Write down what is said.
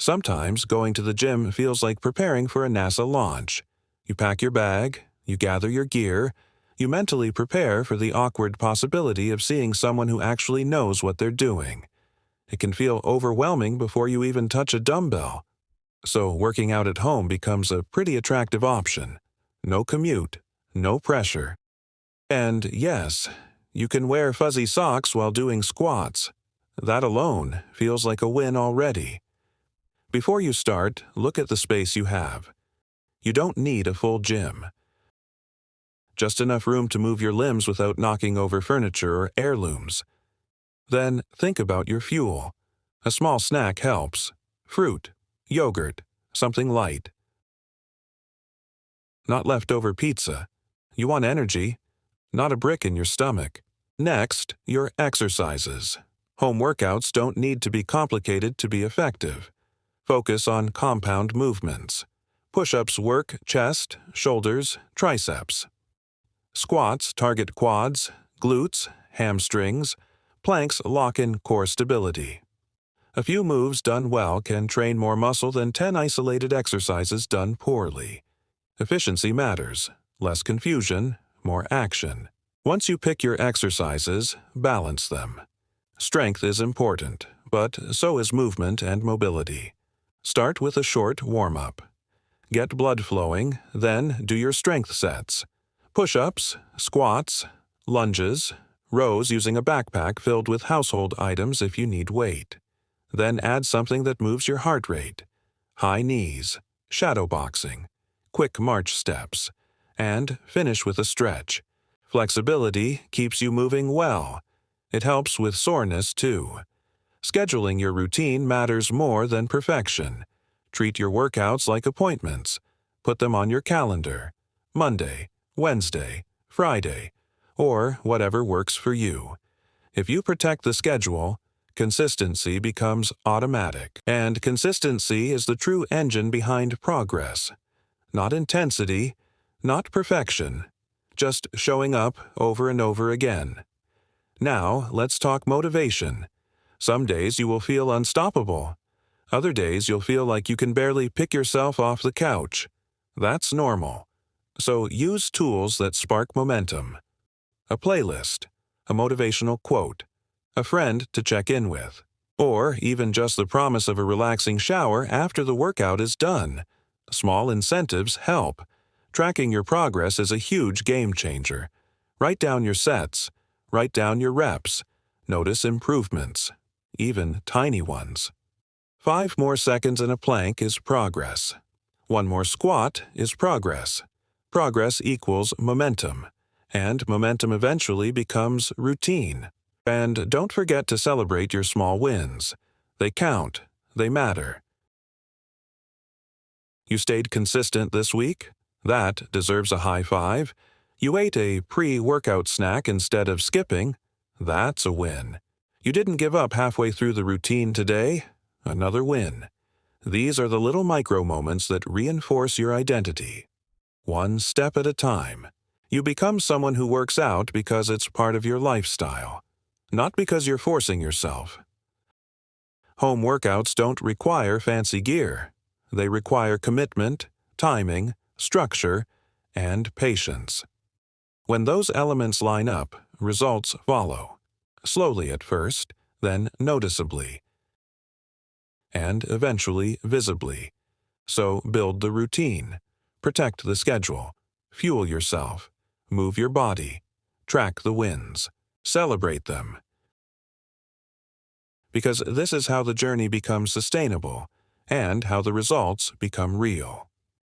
Sometimes going to the gym feels like preparing for a NASA launch. You pack your bag, you gather your gear, you mentally prepare for the awkward possibility of seeing someone who actually knows what they're doing. It can feel overwhelming before you even touch a dumbbell. So working out at home becomes a pretty attractive option. No commute, no pressure. And yes, you can wear fuzzy socks while doing squats. That alone feels like a win already. Before you start, look at the space you have. You don't need a full gym. Just enough room to move your limbs without knocking over furniture or heirlooms. Then think about your fuel. A small snack helps. Fruit, yogurt, something light. Not leftover pizza. You want energy, not a brick in your stomach. Next, your exercises. Home workouts don't need to be complicated to be effective. Focus on compound movements. Push-ups work chest, shoulders, triceps. Squats target quads, glutes, hamstrings. Planks lock in core stability. A few moves done well can train more muscle than 10 isolated exercises done poorly. Efficiency matters. Less confusion, more action. Once you pick your exercises, balance them. Strength is important, but so is movement and mobility. Start with a short warm-up. Get blood flowing, then do your strength sets. Push-ups, squats, lunges, rows using a backpack filled with household items if you need weight. Then add something that moves your heart rate. High knees, shadow boxing, quick march steps, and finish with a stretch. Flexibility keeps you moving well. It helps with soreness too. Scheduling your routine matters more than perfection. Treat your workouts like appointments. Put them on your calendar. Monday, Wednesday, Friday, or whatever works for you. If you protect the schedule, consistency becomes automatic. And consistency is the true engine behind progress. Not intensity, not perfection, just showing up over and over again. Now, let's talk motivation. Some days you will feel unstoppable. Other days you'll feel like you can barely pick yourself off the couch. That's normal. So use tools that spark momentum. A playlist, a motivational quote, a friend to check in with, or even just the promise of a relaxing shower after the workout is done. Small incentives help. Tracking your progress is a huge game changer. Write down your sets. Write down your reps. Notice improvements, even tiny ones. 5 more seconds in a plank is progress. 1 more squat is progress. Progress equals momentum, and momentum eventually becomes routine. And don't forget to celebrate your small wins. They count. They matter. You stayed consistent this week? That deserves a high five. You ate a pre-workout snack instead of skipping? That's a win. You didn't give up halfway through the routine today? Another win. These are the little micro moments that reinforce your identity. One step at a time. You become someone who works out because it's part of your lifestyle, not because you're forcing yourself. Home workouts don't require fancy gear. They require commitment, timing, structure, and patience. When those elements line up, results follow. Slowly at first, then noticeably, and eventually visibly. So build the routine, protect the schedule, fuel yourself, move your body, track the wins, celebrate them. Because this is how the journey becomes sustainable and how the results become real.